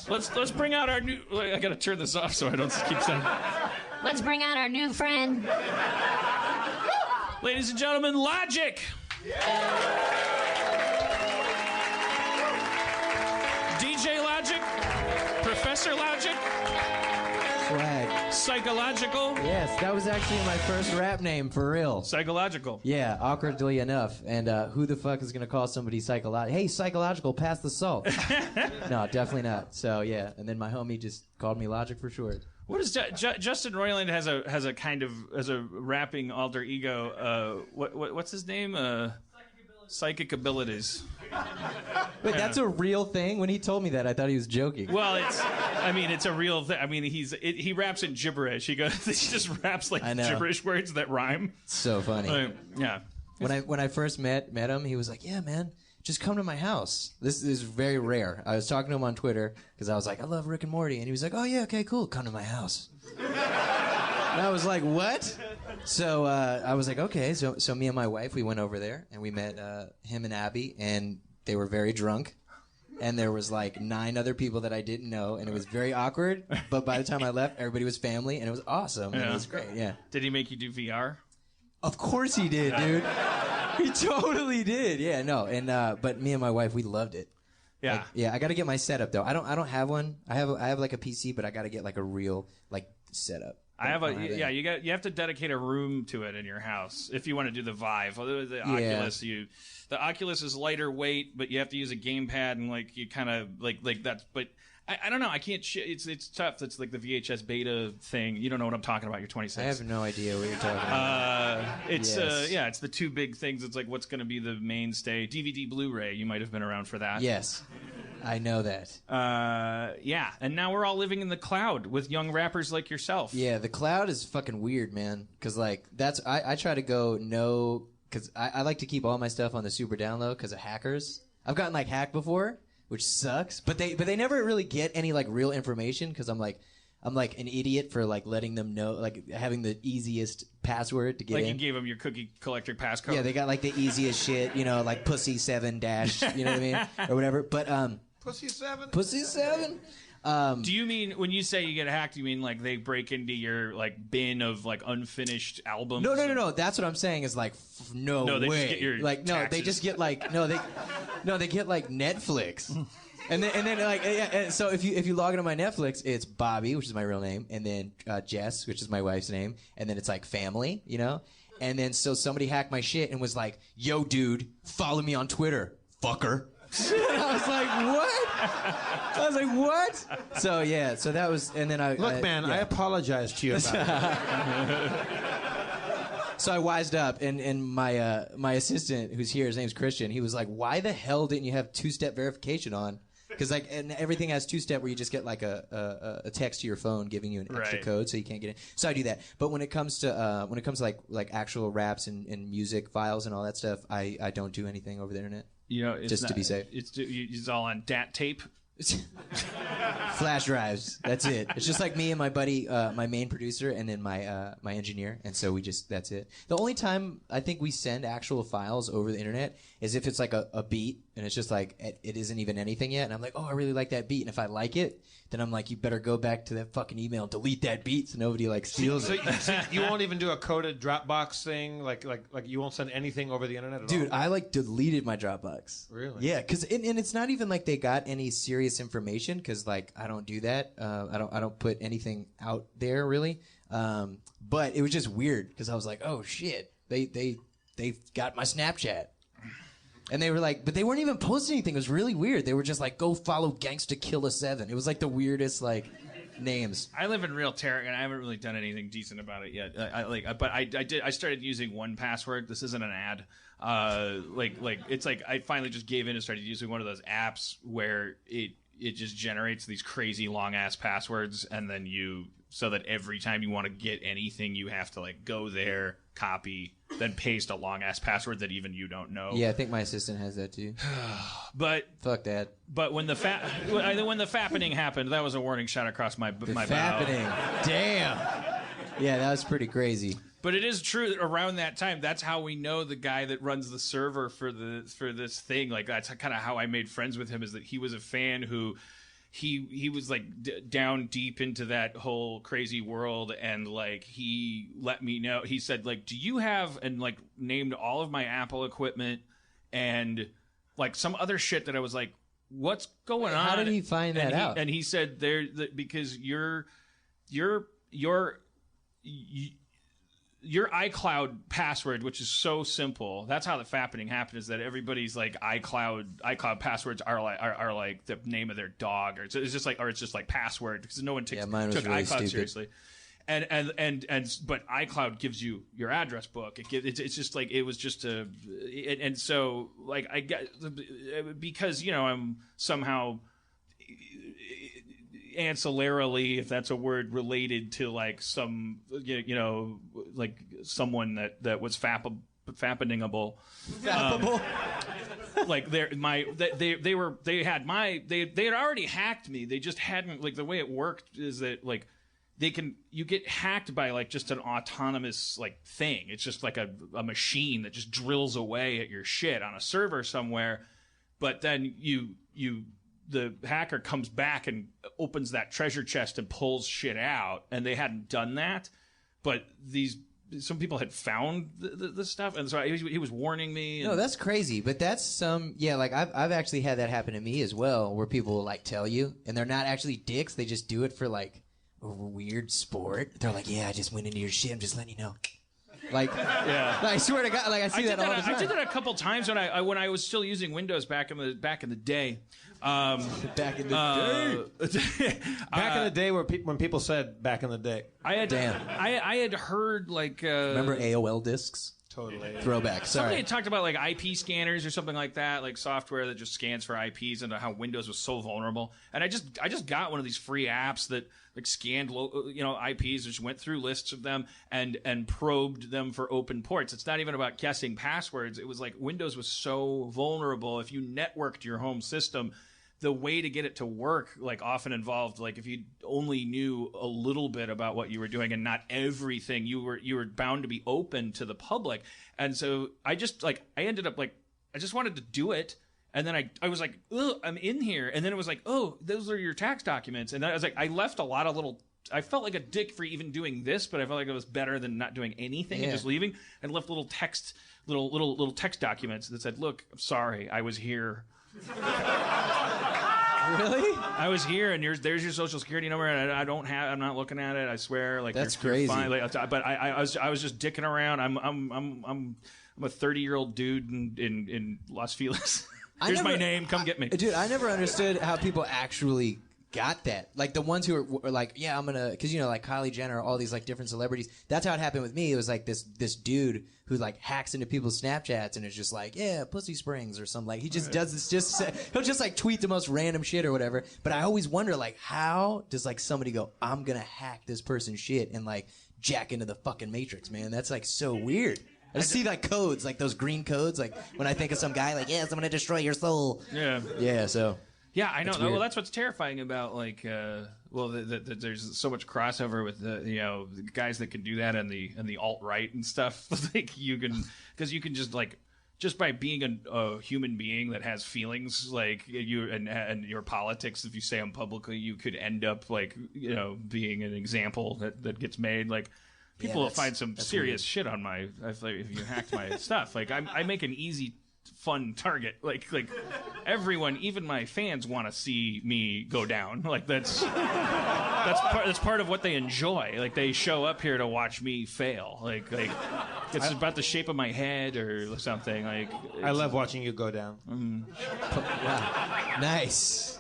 Let's bring out our new. I gotta turn this off so I don't keep saying. Let's bring out our new friend. Ladies and gentlemen, Logic. DJ Logic, Professor Logic, Swag. Psychological. Yes, that was actually my first rap name, for real. Psychological. Yeah, awkwardly enough. And who the fuck is going to call somebody psychological? Hey, psychological, pass the salt. No, definitely not. So, yeah. And then my homie just called me Logic for short. What is Justin Roiland has a kind of as a rapping alter ego? What's his name? Psychic abilities. Wait, that's a real thing? When he told me that, I thought he was joking. Well, it's a real thing. I mean, he raps in gibberish. He just raps like gibberish words that rhyme. So funny. Yeah. When I first met him, he was like, "Yeah, man, just come to my house." This is very rare. I was talking to him on Twitter because I was like, "I love Rick and Morty," and he was like, "Oh yeah, okay, cool, come to my house." And I was like, "What?" So I was like, "Okay." So me and my wife, we went over there and we met him and Abby, and they were very drunk. And there was like 9 other people that I didn't know, and it was very awkward. But by the time I left, everybody was family, and it was awesome. And it was great. Yeah. Did he make you do VR? Of course he did, dude. He totally did. Yeah, no. And but me and my wife, we loved it. Yeah. Like, yeah, I got to get my setup though. I don't have one. I have like a PC, but I got to get like a real like setup. I have you have to dedicate a room to it in your house if you want to do the Vive. Oculus, the Oculus is lighter weight, but you have to use a gamepad and like you kind of like that's. But I don't know. I can't. It's tough. It's like the VHS beta thing. You don't know what I'm talking about. You're 26. I have no idea what you're talking about. It's the 2 big things. It's like what's going to be the mainstay. DVD, Blu-ray. You might have been around for that. Yes, I know that. Yeah, and now we're all living in the cloud with young rappers like yourself. Yeah, the cloud is fucking weird, man. Because like I try to go no. Because I like to keep all my stuff on the super down low because of hackers. I've gotten like hacked before, which sucks. But they never really get any like real information because I'm like an idiot for like letting them know, like having the easiest password to get in. Like you gave them your cookie collector passcode. Yeah, they got like the easiest shit, like pussy 7 dash, you know what I mean, or whatever. But Pussy 7. Pussy 7. Do you mean when you say you get hacked? You mean like they break into your like bin of like unfinished albums? No. That's what I'm saying is like no they way. Just get your like no, taxes. they just get like they get like Netflix. And then like so if you log into my Netflix, it's Bobby, which is my real name, and then Jess, which is my wife's name, and then it's like family, and then so somebody hacked my shit and was like, "Yo, dude, follow me on Twitter, fucker." I was like, what? So yeah, so that was, and then I I apologize to you about it. So I wised up, and my assistant, who's here, his name's Christian. He was like, "Why the hell didn't you have 2-step verification on?" Because like, and everything has 2-step where you just get like a text to your phone giving you an extra code, so you can't get in. So I do that. But when it comes to like actual raps and music files and all that stuff, I don't do anything over the internet. Just to be safe. It's all on DAT tape. Flash drives. That's it. It's just like me and my buddy, my main producer, and then my engineer. And so that's it. The only time I think we send actual files over the internet is if it's like a beat and it's just like it isn't even anything yet. And I'm like, oh, I really like that beat. And if I like it, then I'm like, you better go back to that fucking email and delete that beat so nobody like steals it. So you won't even do a coded Dropbox thing? Like you won't send anything over the internet at all? Dude, I like deleted my Dropbox. Really? Yeah, because and it's not even like they got any serious information because like I don't do that. I don't put anything out there really. But it was just weird because I was like, oh shit, they got my Snapchat. And they were like, but they weren't even posting anything. It was really weird. They were just like, go follow Gangsta Killa 7. It was like the weirdest like names. I live in real terror, and I haven't really done anything decent about it yet. I started using 1Password. This isn't an ad. It's like I finally just gave in and started using one of those apps where it just generates these crazy long ass passwords, and then so that every time you want to get anything, you have to like go there, copy, then paste a long ass password that even you don't know. Yeah, I think my assistant has that too. But fuck that. But when the fappening happened, that was a warning shot across my bow. Fappening. Damn. Yeah, that was pretty crazy. But it is true that around that time, that's how we know the guy that runs the server for this thing. Like that's kind of how I made friends with him. Is that he was a fan who he was like down deep into that whole crazy world, and like he let me know. He said like, "Do you have?" and like named all of my Apple equipment and like some other shit that I was like, "What's going on?" How did he find that out? And he said because your iCloud password, which is so simple, that's how the fappening happened, is that everybody's like iCloud passwords are like the name of their dog, or it's just like password, because no one took mine was really iCloud stupid. seriously. And but iCloud gives you your address book. It's just like it was just and so like I get, because I'm somehow ancillarily, if that's a word, related to like some like someone that was fappeningable. Like they had already hacked me. They just hadn't, like, the way it worked is that like you get hacked by like just an autonomous like thing. It's just like a machine that just drills away at your shit on a server somewhere, but then the hacker comes back and opens that treasure chest and pulls shit out, and they hadn't done that, but some people had found the stuff, and so he was warning me. No, that's crazy, but that's like I've actually had that happen to me as well, where people will like tell you, and they're not actually dicks, they just do it for like a weird sport. They're like, "Yeah, I just went into your shit, I'm just letting you know." Like, yeah, I swear to God, like I see that all the time. I did that a couple times when I was still using Windows back in the day. Back in the day. Back in the day, when people said "back in the day," I had heard like remember AOL discs? Totally throwback. Sorry. Somebody had talked about like IP scanners or something like that, like software that just scans for IPs, and how Windows was so vulnerable. And I just got one of these free apps that like scanned IPs, just went through lists of them and probed them for open ports. It's not even about guessing passwords. It was like Windows was so vulnerable. If you networked your home system, the way to get it to work like often involved like if you only knew a little bit about what you were doing and not everything, you were bound to be open to the public. And so I ended up like I just wanted to do it, and then I was like, "Oh, I'm in here," and then it was like, "Oh, those are your tax documents," and then I was like, I left a lot of little. I felt like a dick for even doing this, but I felt like it was better than not doing anything and just leaving, and left little text documents that said, "Look, I'm sorry, I was here." Really? I was here, and there's your social security number, and I'm not looking at it. I swear, like that's you're crazy. Fine. Like, but I was just dicking around. I'm a 30-year-old dude in Las Feliz. Here's my name. Come get me, dude. I never understood how people actually got that. Like the ones who were like, "Yeah, I'm gonna," because like Kylie Jenner, all these like different celebrities. That's how it happened with me. It was like this dude who like hacks into people's Snapchats and is just like, "Yeah, pussy springs," or something. Like he just does this. He'll just like tweet the most random shit or whatever. But I always wonder like, how does like somebody go, "I'm gonna hack this person's shit," and like jack into the fucking Matrix, man? That's like so weird. I just see like codes, like those green codes, like when I think of some guy like, "Yes, I'm gonna destroy your soul." Yeah. So. Yeah, I know. Well, that's what's terrifying about like, there's so much crossover with the guys that can do that and the alt-right and stuff. Like you can just by being a human being that has feelings, like you and your politics, if you say them publicly, you could end up like being an example that gets made. Like people will find some serious shit on if you hacked my stuff. Like I make an easy, fun target. Like everyone, even my fans, want to see me go down. Like that's part of what they enjoy. Like they show up here to watch me fail. Like it's about the shape of my head or something. Like I love watching you go down. Wow. Nice.